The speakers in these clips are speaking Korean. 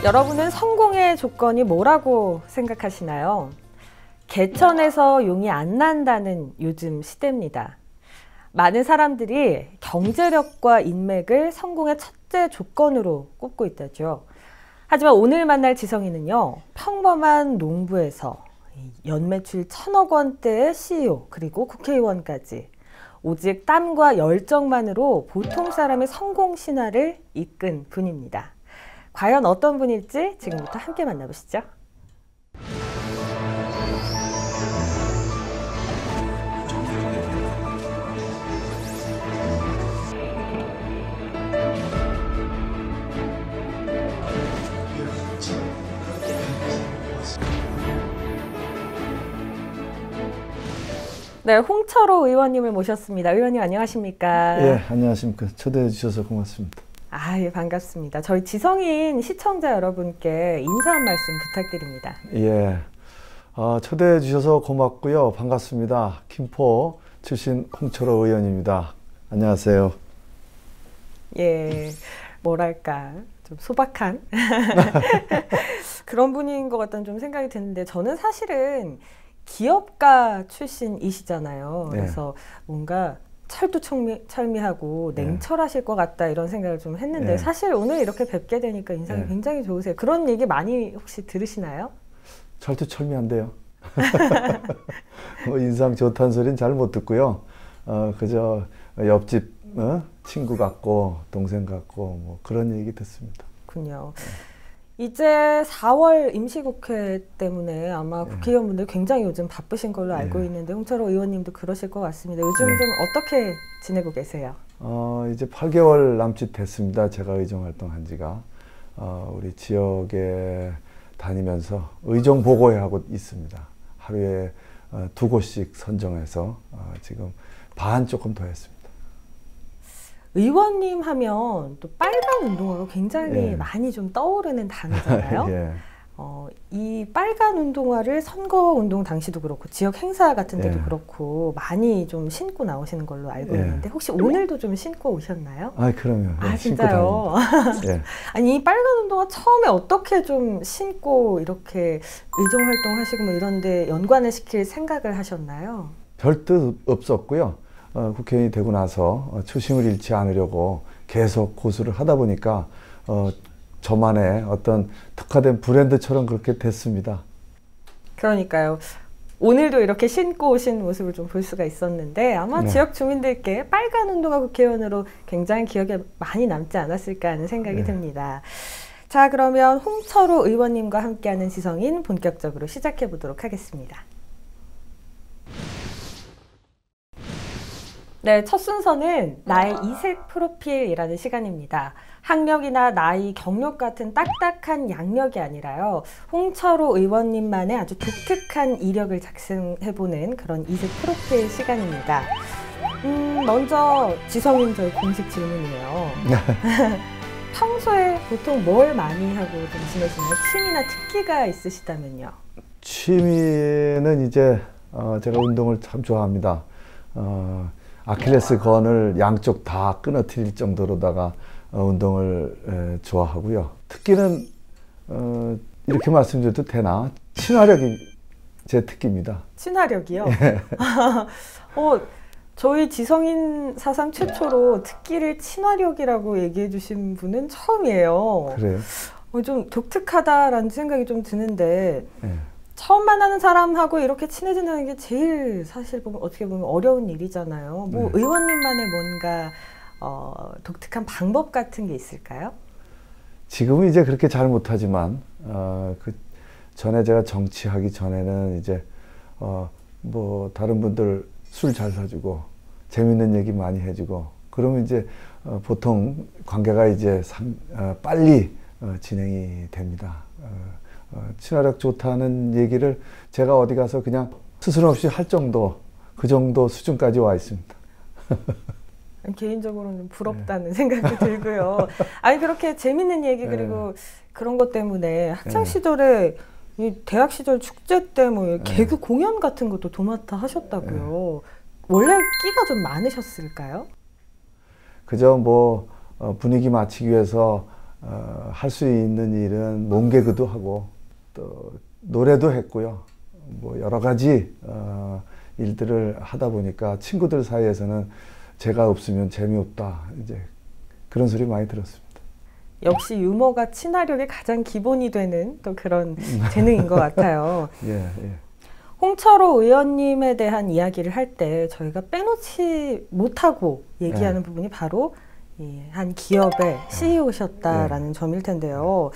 여러분은 성공의 조건이 뭐라고 생각하시나요? 개천에서 용이 안 난다는 요즘 시대입니다. 많은 사람들이 경제력과 인맥을 성공의 첫째 조건으로 꼽고 있다죠. 하지만 오늘 만날 지성이는요, 평범한 농부에서 연매출 1,000억 원대의 CEO 그리고 국회의원까지 오직 땀과 열정만으로 보통 사람의 성공 신화를 이끈 분입니다. 과연 어떤 분일지 지금부터 함께 만나보시죠. 네, 홍철호 의원님을 모셨습니다. 의원님 안녕하십니까? 예, 안녕하십니까. 초대해 주셔서 고맙습니다. 예, 반갑습니다. 저희 지성인 시청자 여러분께 인사 한 말씀 부탁드립니다. 예, 초대해 주셔서 고맙고요. 반갑습니다. 김포 출신 홍철호 의원입니다. 안녕하세요. 예, 뭐랄까 좀 소박한 그런 분인 것 같다는 좀 생각이 드는데, 저는 사실은 기업가 출신이시잖아요. 네. 그래서 뭔가 철두철미하고 냉철하실 것 같다 이런 생각을 좀 했는데, 네. 사실 오늘 이렇게 뵙게 되니까 인상이 네. 굉장히 좋으세요. 그런 얘기 많이 혹시 들으시나요? 철두철미한데요. 뭐 인상 좋다는 소리는 잘 못 듣고요. 그저 옆집 친구 같고 동생 같고 뭐 그런 얘기 듣습니다. 그렇군요. 이제 4월 임시국회 때문에 아마 국회의원분들 굉장히 요즘 바쁘신 걸로 알고 있는데, 홍철호 의원님도 그러실 것 같습니다. 요즘 좀 어떻게 지내고 계세요? 이제 8개월 남짓 됐습니다. 제가 의정 활동한 지가. 우리 지역에 다니면서 의정 보고회 하고 있습니다. 하루에 2곳씩 선정해서 지금 반 조금 더 했습니다. 의원님 하면 또 빨간 운동화가 굉장히 많이 좀 떠오르는 단어잖아요. 예. 이 빨간 운동화를 선거운동 당시도 그렇고 지역 행사 같은 데도 그렇고 많이 좀 신고 나오시는 걸로 알고 있는데, 혹시 오늘도 좀 신고 오셨나요? 그럼요. 네, 진짜요? 아니, 이 빨간 운동화 처음에 어떻게 좀 신고 이렇게 의정 활동하시고 뭐 이런데 연관을 시킬 생각을 하셨나요? 별 뜻 없었고요. 국회의원이 되고 나서 초심을 잃지 않으려고 계속 고수를 하다 보니까 저만의 어떤 특화된 브랜드처럼 그렇게 됐습니다. 그러니까요. 오늘도 이렇게 신고 오신 모습을 좀 볼 수가 있었는데, 아마 지역 주민들께 빨간 운동화 국회의원으로 굉장히 기억에 많이 남지 않았을까 하는 생각이 듭니다. 자, 그러면 홍철호 의원님과 함께하는 지성인 본격적으로 시작해 보도록 하겠습니다. 네, 첫 순서는 나의 이색 프로필이라는 시간입니다. 학력이나 나이, 경력 같은 딱딱한 양력이 아니라요, 홍철호 의원님만의 아주 독특한 이력을 작성해보는 그런 이색 프로필 시간입니다. 먼저 지성인 저희 공식 질문이에요. 평소에 보통 뭘 많이 하고 좀 지내시나요? 취미나 특기가 있으시다면요? 취미는 이제 제가 운동을 참 좋아합니다. 아킬레스 건을 양쪽 다 끊어뜨릴 정도로다가 운동을 좋아하고요. 특기는 이렇게 말씀드려도 되나? 친화력이 제 특기입니다. 친화력이요? 저희 지성인 사상 최초로 특기를 친화력이라고 얘기해 주신 분은 처음이에요. 그래요? 좀 독특하다라는 생각이 좀 드는데, 처음 만나는 사람하고 이렇게 친해진다는 게 제일 사실 보면 어떻게 보면 어려운 일이잖아요. 뭐 의원님만의 뭔가 독특한 방법 같은 게 있을까요? 지금은 이제 그렇게 잘 못하지만 그 전에 제가 정치하기 전에는 이제 뭐 다른 분들 술 잘 사주고 재밌는 얘기 많이 해주고 그러면 이제 보통 관계가 이제 빨리 진행이 됩니다. 친화력 좋다는 얘기를 제가 어디 가서 그냥 스스럼 없이 할 정도, 그 정도 수준까지 와 있습니다. 개인적으로는 좀 부럽다는 생각이 들고요. 아니, 그렇게 재밌는 얘기 그리고 그런 것 때문에 학창 시절에 이 대학 시절 축제 때 뭐 개그 공연 같은 것도 도맡아 하셨다고요. 원래 끼가 좀 많으셨을까요? 그저 뭐 분위기 맞추기 위해서 할 수 있는 일은 몸개그도 하고 또 노래도 했고요. 뭐 여러 가지 일들을 하다 보니까 친구들 사이에서는 제가 없으면 재미없다 이제 그런 소리 많이 들었습니다. 역시 유머가 친화력의 가장 기본이 되는 또 그런 재능인 것 같아요. 예, 예. 홍철호 의원님에 대한 이야기를 할 때 저희가 빼놓지 못하고 얘기하는 부분이 바로 한 기업의 CEO셨다라는 점일 텐데요.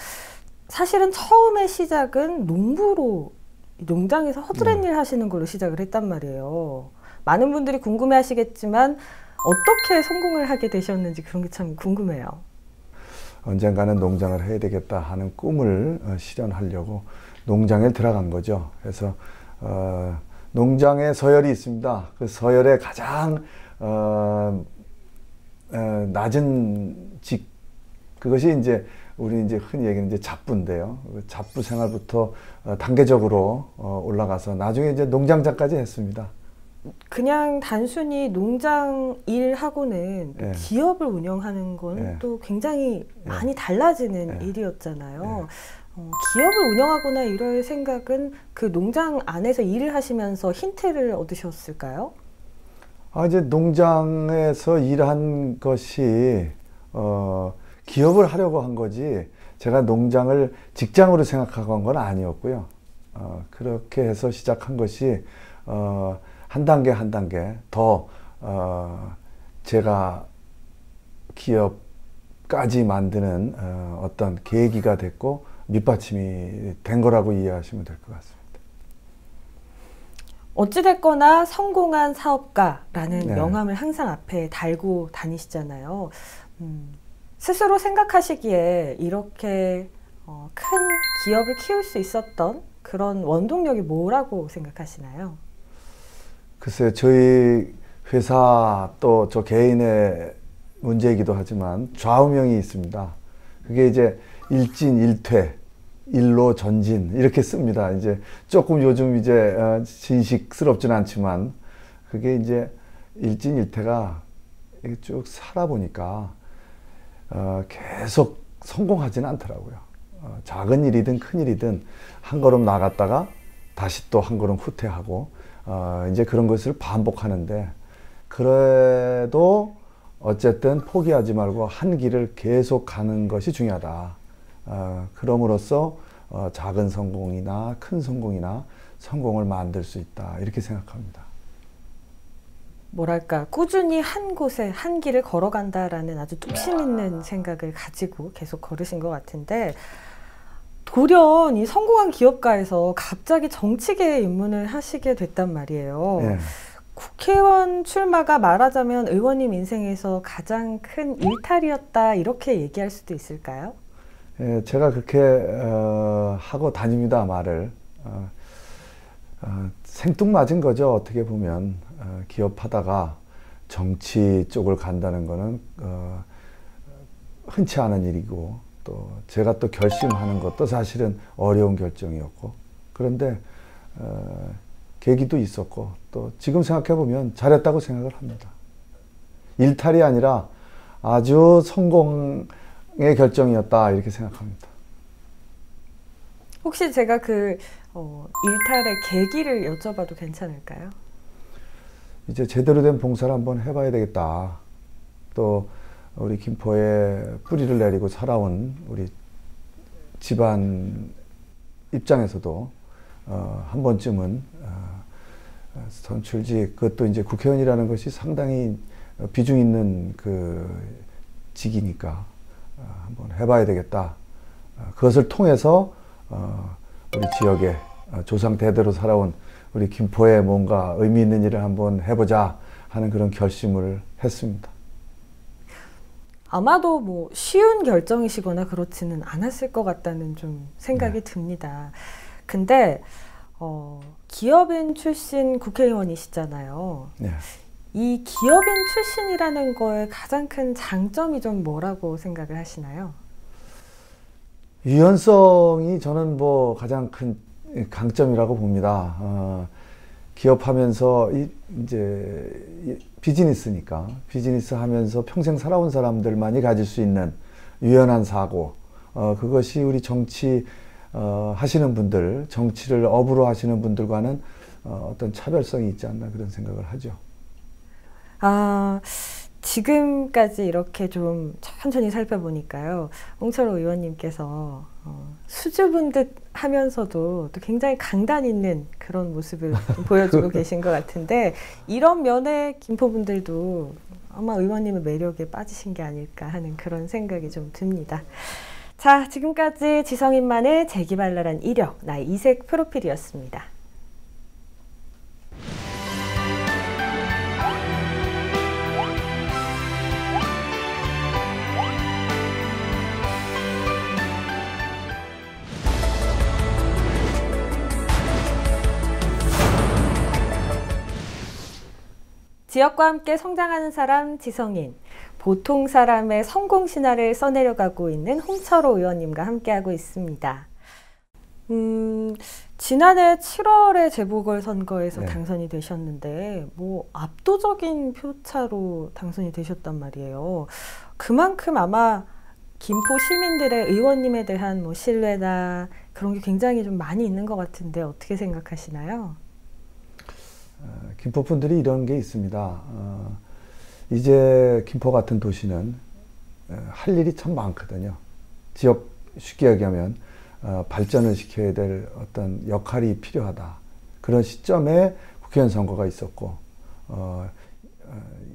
사실은 처음의 시작은 농부로 농장에서 허드렛 일 하시는 걸로 시작을 했단 말이에요. 많은 분들이 궁금해 하시겠지만 어떻게 성공을 하게 되셨는지 그런 게 참 궁금해요. 언젠가는 농장을 해야 되겠다 하는 꿈을 실현하려고 농장에 들어간 거죠. 그래서 농장에 서열이 있습니다. 그 서열의 가장 낮은 직, 그것이 이제 우리 이제 흔히 얘기하는 이제 잡부인데요. 잡부 생활부터 단계적으로 올라가서 나중에 이제 농장장까지 했습니다. 그냥 단순히 농장 일하고는 예. 기업을 운영하는 건 예. 또 굉장히 예. 많이 달라지는 예. 일이었잖아요. 기업을 운영하거나 이럴 생각은 그 농장 안에서 일을 하시면서 힌트를 얻으셨을까요? 이제 농장에서 일한 것이 기업을 하려고 한 거지 제가 농장을 직장으로 생각하고 한 건 아니었고요. 그렇게 해서 시작한 것이 한 단계 한 단계 더 제가 기업까지 만드는 어떤 계기가 됐고 밑받침이 된 거라고 이해하시면 될 것 같습니다. 어찌됐거나 성공한 사업가라는 네. 명함을 항상 앞에 달고 다니시잖아요. 스스로 생각하시기에 이렇게 큰 기업을 키울 수 있었던 그런 원동력이 뭐라고 생각하시나요? 글쎄요, 저희 회사 또 저 개인의 문제이기도 하지만 좌우명이 있습니다. 그게 이제 일진일퇴, 일로 전진 이렇게 씁니다. 이제 조금 요즘 이제 진식스럽진 않지만 그게 이제 일진일퇴가 쭉 살아보니까 계속 성공하지는 않더라고요. 작은 일이든 큰 일이든 한 걸음 나갔다가 다시 또 한 걸음 후퇴하고 이제 그런 것을 반복하는데 그래도 어쨌든 포기하지 말고 한 길을 계속 가는 것이 중요하다. 그럼으로써 작은 성공이나 큰 성공이나 성공을 만들 수 있다. 이렇게 생각합니다. 뭐랄까 꾸준히 한 곳에 한 길을 걸어간다라는 아주 뚝심 있는 생각을 가지고 계속 걸으신 것 같은데 돌연 이 성공한 기업가에서 갑자기 정치계에 입문을 하시게 됐단 말이에요. 예. 국회의원 출마가 말하자면 의원님 인생에서 가장 큰 일탈이었다 이렇게 얘기할 수도 있을까요? 예, 제가 그렇게 하고 다닙니다. 말을 생뚱맞은 거죠. 어떻게 보면 기업하다가 정치 쪽을 간다는 거는 흔치 않은 일이고 또 제가 또 결심하는 것도 사실은 어려운 결정이었고 그런데 계기도 있었고 또 지금 생각해 보면 잘했다고 생각을 합니다. 일탈이 아니라 아주 성공의 결정이었다 이렇게 생각합니다. 혹시 제가 그 일탈의 계기를 여쭤봐도 괜찮을까요? 이제 제대로 된 봉사를 한번 해봐야 되겠다. 또 우리 김포에 뿌리를 내리고 살아온 우리 집안 입장에서도 한 번쯤은 선출직, 그것도 이제 국회의원이라는 것이 상당히 비중 있는 그 직이니까 한번 해봐야 되겠다. 그것을 통해서 우리 지역에 조상 대대로 살아온 우리 김포에 뭔가 의미 있는 일을 한번 해보자 하는 그런 결심을 했습니다. 아마도 뭐 쉬운 결정이시거나 그렇지는 않았을 것 같다는 좀 생각이 듭니다. 근데 기업인 출신 국회의원이시잖아요. 네. 이 기업인 출신이라는 거에 가장 큰 장점이 좀 뭐라고 생각을 하시나요? 유연성이 저는 뭐 가장 큰 강점이라고 봅니다. 기업하면서 이제 비즈니스 하면서 평생 살아온 사람들만이 가질 수 있는 유연한 사고, 그것이 우리 정치 하시는 분들, 정치를 업으로 하시는 분들과는 어떤 차별성이 있지 않나 그런 생각을 하죠. 지금까지 이렇게 좀 천천히 살펴보니까요, 홍철호 의원님께서 수줍은 듯 하면서도 또 굉장히 강단 있는 그런 모습을 좀 보여주고 계신 것 같은데, 이런 면에 김포분들도 아마 의원님의 매력에 빠지신 게 아닐까 하는 그런 생각이 좀 듭니다. 자, 지금까지 지성인만의 재기발랄한 이력, 나의 이색 프로필이었습니다. 지역과 함께 성장하는 사람 지성인, 보통 사람의 성공 신화를 써내려가고 있는 홍철호 의원님과 함께하고 있습니다. 지난해 7월에 재보궐선거에서 당선이 되셨는데 뭐 압도적인 표차로 당선이 되셨단 말이에요. 그만큼 아마 김포 시민들의 의원님에 대한 뭐 신뢰나 그런 게 굉장히 좀 많이 있는 것 같은데 어떻게 생각하시나요? 김포 분들이 이런 게 있습니다. 이제 김포 같은 도시는 할 일이 참 많거든요. 지역 쉽게 얘기하면 발전을 시켜야 될 어떤 역할이 필요하다. 그런 시점에 국회의원 선거가 있었고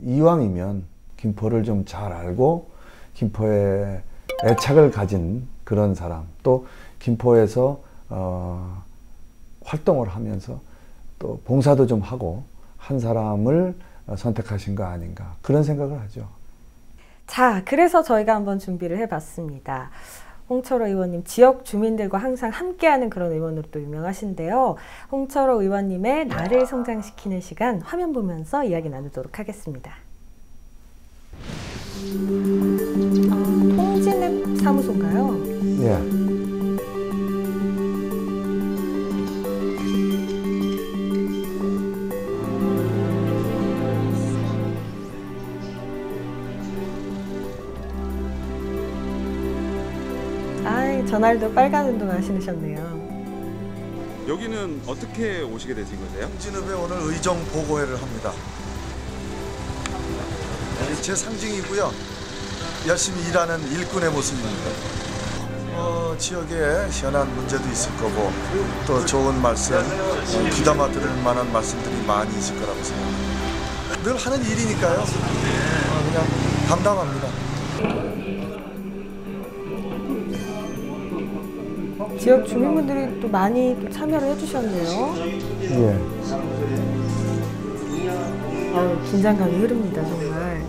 이왕이면 김포를 좀 잘 알고 김포에 애착을 가진 그런 사람, 또 김포에서 활동을 하면서 또 봉사도 좀 하고 한 사람을 선택하신 거 아닌가 그런 생각을 하죠. 자, 그래서 저희가 한번 준비를 해봤습니다. 홍철호 의원님 지역 주민들과 항상 함께하는 그런 의원으로 또 유명하신데요. 홍철호 의원님의 나를 성장시키는 시간 화면 보면서 이야기 나누도록 하겠습니다. 통진읍 사무소인가요? 네. 전날도 빨간 운동화 신으셨네요. 여기는 어떻게 오시게 되신 거세요? 통진읍에 오늘 의정 보고회를 합니다. 제 상징이고요. 열심히 일하는 일꾼의 모습입니다. 지역에 현안 문제도 있을 거고 또 좋은 말씀, 귀담아 들을 만한 말씀들이 많이 있을 거라고 생각합니다. 늘 하는 일이니까요. 그냥 담담합니다. 지역 주민분들이 또 많이 또 참여를 해주셨네요. 예. 긴장감이 흐릅니다, 정말.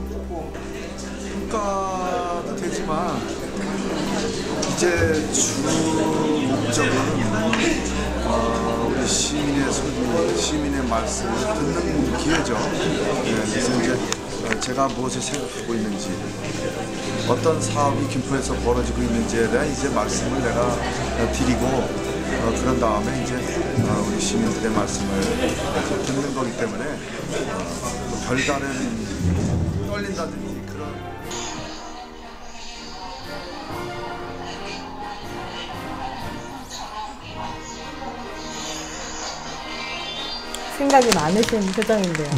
평가도 되지만 이제 주 목적은 우리 시민의 소리, 시민의 말씀을 듣는 기회죠. 그래서 이제 제가 무엇을 생각하고 있는지, 어떤 사업이 김포에서 벌어지고 있는지에 대한 이제 말씀을 내가 드리고 그런 다음에 이제 우리 시민들의 말씀을 듣는 거기 때문에 별다른 떨린다든지 그런 생각이 많으신 표정인데요.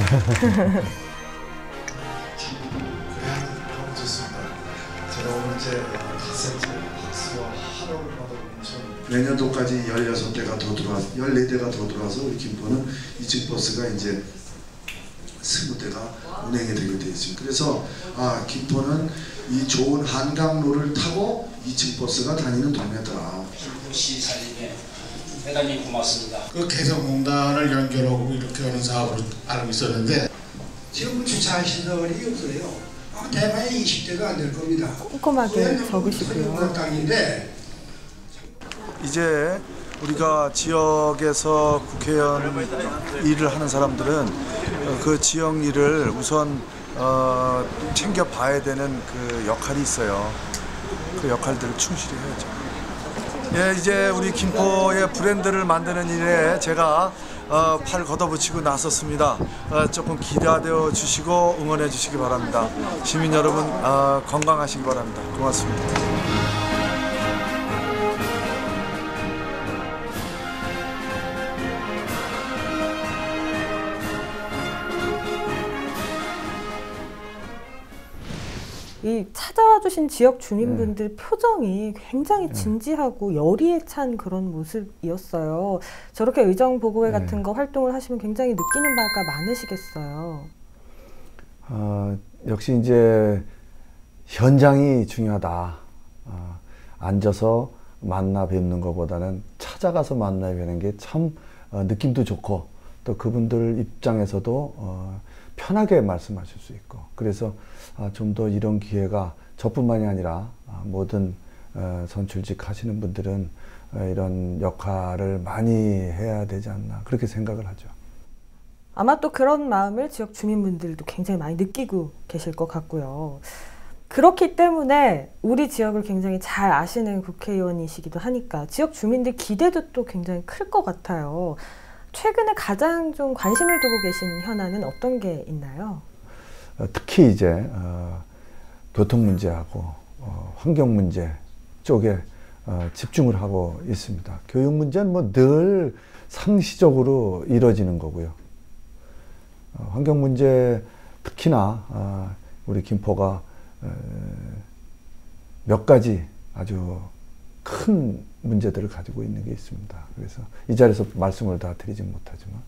내년도까지 16대가 더 들어와, 14대가 더 들어와서 우리 김포는 2층 버스가 이제 20대가 운행이 되게 되어 있습니다. 그래서 김포는 이 좋은 한강로를 타고 2층 버스가 다니는 동네더라. 김포시 살림에 대단히 고맙습니다. 그 개성공단을 연결하고 이렇게 하는 사업으로 알고 있었는데 지금 주차할 시설이 없어요. 대만에 20대도 안 될 겁니다. 꼼꼼하게 적으시고요. 땅인데 이제 우리가 지역에서 국회의원 일을 하는 사람들은 그 지역 일을 우선 챙겨봐야 되는 그 역할이 있어요. 그 역할들을 충실히 해야죠. 예, 이제 우리 김포의 브랜드를 만드는 일에 제가 팔 걷어붙이고 나섰습니다. 조금 기대하여 주시고 응원해 주시기 바랍니다. 시민 여러분 건강하시기 바랍니다. 고맙습니다. 이 찾아와 주신 지역 주민분들 표정이 굉장히 진지하고 열의에 찬 그런 모습이었어요. 저렇게 의정보고회 같은 거 활동을 하시면 굉장히 느끼는 바가 많으시겠어요. 역시 이제 현장이 중요하다. 앉아서 만나 뵙는 것보다는 찾아가서 만나 뵙는 게 참 느낌도 좋고 또 그분들 입장에서도 편하게 말씀하실 수 있고, 그래서 좀 더 이런 기회가 저뿐만이 아니라 모든 선출직 하시는 분들은 이런 역할을 많이 해야 되지 않나 그렇게 생각을 하죠. 아마 또 그런 마음을 지역 주민분들도 굉장히 많이 느끼고 계실 것 같고요. 그렇기 때문에 우리 지역을 굉장히 잘 아시는 국회의원이시기도 하니까 지역 주민들 기대도 또 굉장히 클 것 같아요. 최근에 가장 좀 관심을 두고 계신 현안은 어떤 게 있나요? 특히 이제 교통 문제하고 환경 문제 쪽에 집중을 하고 있습니다. 교육 문제는 뭐 늘 상시적으로 이루어지는 거고요. 환경 문제 특히나 우리 김포가 몇 가지 아주 큰 문제들을 가지고 있는 게 있습니다. 그래서 이 자리에서 말씀을 다 드리진 못하지만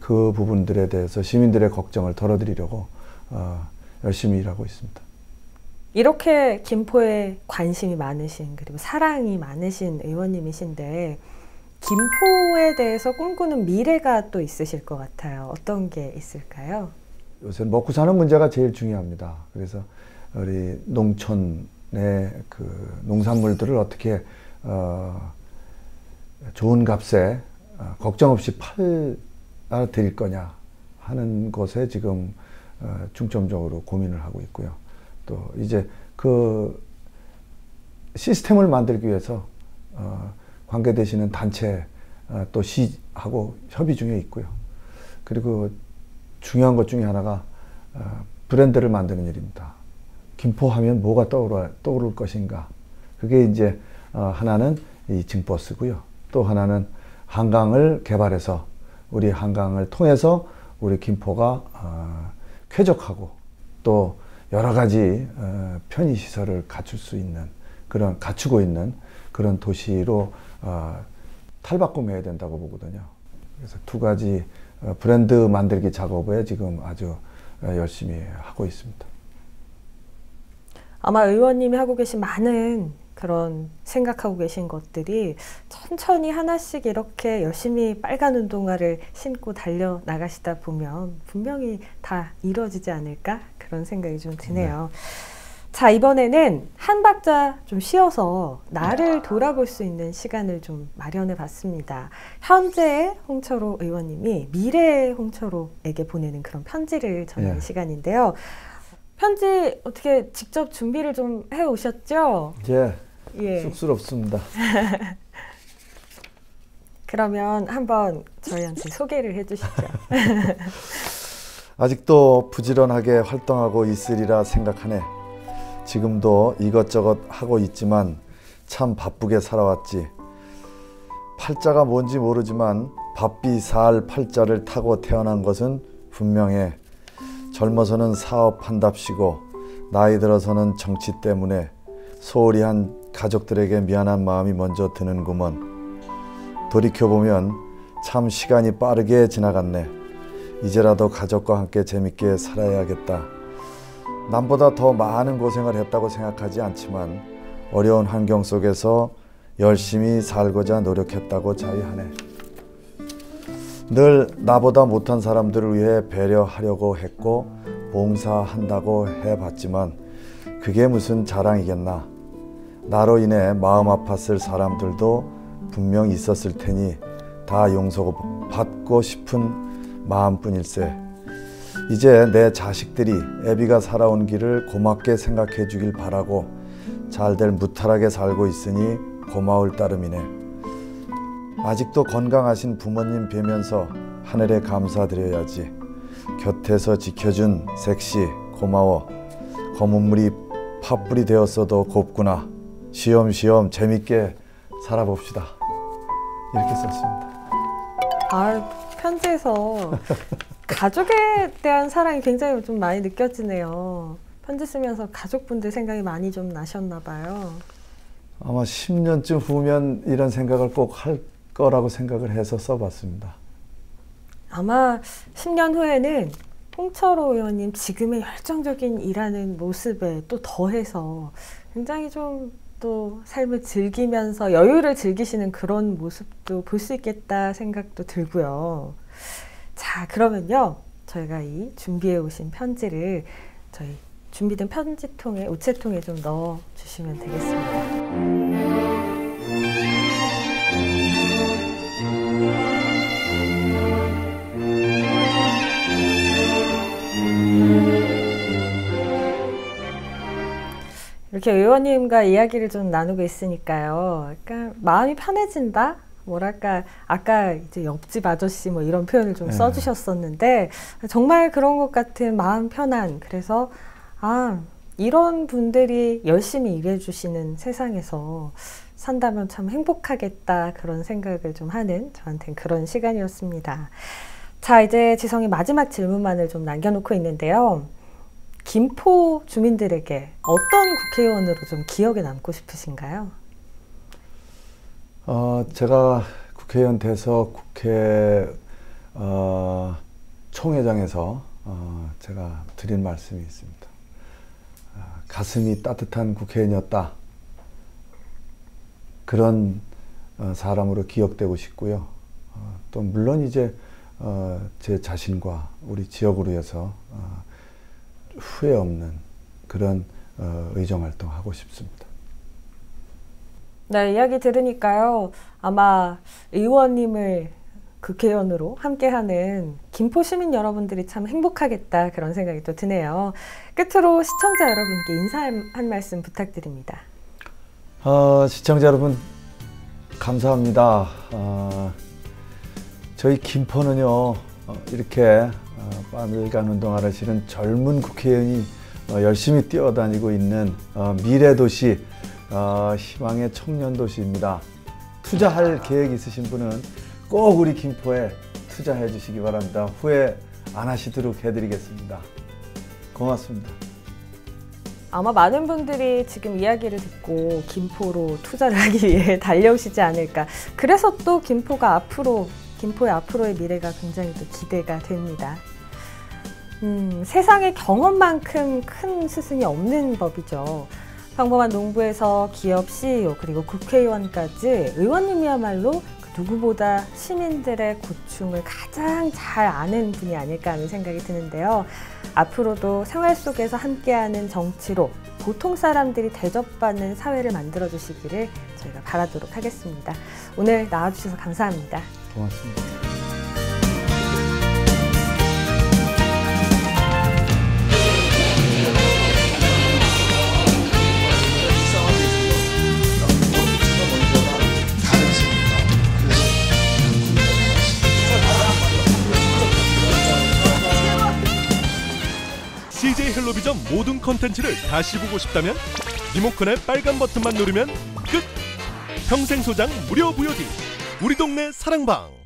그 부분들에 대해서 시민들의 걱정을 덜어드리려고 열심히 일하고 있습니다. 이렇게 김포에 관심이 많으신 그리고 사랑이 많으신 의원님이신데 김포에 대해서 꿈꾸는 미래가 또 있으실 것 같아요. 어떤 게 있을까요? 요새 먹고 사는 문제가 제일 중요합니다. 그래서 우리 농촌의 그 농산물들을 어떻게 좋은 값에 걱정 없이 팔아 드릴 거냐 하는 것에 지금 중점적으로 고민을 하고 있고요. 또 이제 그 시스템을 만들기 위해서 관계되시는 단체 또 시하고 협의 중에 있고요. 그리고 중요한 것 중에 하나가 브랜드를 만드는 일입니다. 김포 하면 뭐가 떠오를 것인가. 그게 이제 하나는 이 증버스고요. 또 하나는 한강을 개발해서 우리 한강을 통해서 우리 김포가 쾌적하고 또 여러 가지 편의시설을 갖추고 있는 그런 도시로 탈바꿈해야 된다고 보거든요. 그래서 두 가지 브랜드 만들기 작업에 지금 아주 열심히 하고 있습니다. 아마 의원님이 하고 계신 많은 그런 생각하고 계신 것들이 천천히 하나씩 이렇게 열심히 빨간 운동화를 신고 달려 나가시다 보면 분명히 다 이루어지지 않을까 그런 생각이 좀 드네요. 자, 이번에는 한 박자 좀 쉬어서 나를 돌아볼 수 있는 시간을 좀 마련해 봤습니다. 현재의 홍철호 의원님이 미래의 홍철호에게 보내는 그런 편지를 전하는 시간인데요. 편지 어떻게 직접 준비를 좀 해 오셨죠? 예, 쑥스럽습니다. 그러면 한번 저희한테 소개를 해주시죠. 아직도 부지런하게 활동하고 있으리라 생각하네. 지금도 이것저것 하고 있지만 참 바쁘게 살아왔지. 팔자가 뭔지 모르지만 바삐 살 팔자를 타고 태어난 것은 분명해. 젊어서는 사업한답시고 나이 들어서는 정치 때문에 소홀히 한 가족들에게 미안한 마음이 먼저 드는구먼. 돌이켜보면 참 시간이 빠르게 지나갔네. 이제라도 가족과 함께 재밌게 살아야겠다. 남보다 더 많은 고생을 했다고 생각하지 않지만 어려운 환경 속에서 열심히 살고자 노력했다고 자위하네. 늘 나보다 못한 사람들을 위해 배려하려고 했고 봉사한다고 해봤지만 그게 무슨 자랑이겠나. 나로 인해 마음 아팠을 사람들도 분명 있었을 테니 다 용서받고 싶은 마음뿐일세. 이제 내 자식들이 애비가 살아온 길을 고맙게 생각해 주길 바라고 잘될 무탈하게 살고 있으니 고마울 따름이네. 아직도 건강하신 부모님 뵈면서 하늘에 감사드려야지. 곁에서 지켜준 색시 고마워. 검은 물이 팥불이 되었어도 곱구나. 쉬엄쉬엄 재밌게 살아봅시다. 이렇게 썼습니다. 편지에서 가족에 대한 사랑이 굉장히 좀 많이 느껴지네요. 편지 쓰면서 가족분들 생각이 많이 좀 나셨나 봐요. 아마 10년쯤 후면 이런 생각을 꼭 할 거라고 생각을 해서 써봤습니다. 아마 10년 후에는 홍철호 의원님 지금의 열정적인 일하는 모습에 또 더해서 굉장히 좀 또 삶을 즐기면서 여유를 즐기시는 그런 모습도 볼 수 있겠다 생각도 들고요. 자, 그러면요. 저희가 이 준비해 오신 편지를 저희 준비된 편지통에, 우체통에 좀 넣어 주시면 되겠습니다. 이렇게 의원님과 이야기를 좀 나누고 있으니까요. 그러니까 마음이 편해진다? 뭐랄까, 아까 이제 옆집 아저씨 뭐 이런 표현을 좀 써주셨었는데, 정말 그런 것 같은 마음 편한, 그래서, 이런 분들이 열심히 일해주시는 세상에서 산다면 참 행복하겠다, 그런 생각을 좀 하는 저한테는 그런 시간이었습니다. 자, 이제 지성이 마지막 질문만을 좀 남겨놓고 있는데요. 김포 주민들에게 어떤 국회의원으로 좀 기억에 남고 싶으신가요? 제가 국회의원 돼서 국회 총회장에서 제가 드린 말씀이 있습니다. 가슴이 따뜻한 국회의원이었다. 그런 사람으로 기억되고 싶고요. 또 물론 이제 제 자신과 우리 지역을 위해서 후회 없는 그런 의정 활동하고 싶습니다. 네, 이야기 들으니까요. 아마 의원님을 국회의원으로 함께하는 김포 시민 여러분들이 참 행복하겠다 그런 생각이 또 드네요. 끝으로 시청자 여러분께 인사 한 말씀 부탁드립니다. 시청자 여러분 감사합니다. 저희 김포는요 이렇게 빠들간 운동화를 신은 젊은 국회의원이 열심히 뛰어다니고 있는 미래도시, 희망의 청년도시입니다. 투자할 계획 있으신 분은 꼭 우리 김포에 투자해 주시기 바랍니다. 후회 안 하시도록 해드리겠습니다. 고맙습니다. 아마 많은 분들이 지금 이야기를 듣고 김포로 투자를 하기 위해 달려오시지 않을까. 그래서 또 김포의 앞으로의 미래가 굉장히 또 기대가 됩니다. 세상에 경험만큼 큰 스승이 없는 법이죠. 평범한 농부에서 기업 CEO 그리고 국회의원까지 의원님이야말로 누구보다 시민들의 고충을 가장 잘 아는 분이 아닐까 하는 생각이 드는데요. 앞으로도 생활 속에서 함께하는 정치로 보통 사람들이 대접받는 사회를 만들어주시기를 저희가 바라도록 하겠습니다. 오늘 나와주셔서 감사합니다. 고맙습니다. CJ 헬로비전 모든 컨텐츠를 다시 보고 싶다면 리모컨의 빨간 버튼만 누르면 끝! 평생 소장 무료 VOD 우리 동네 사랑방.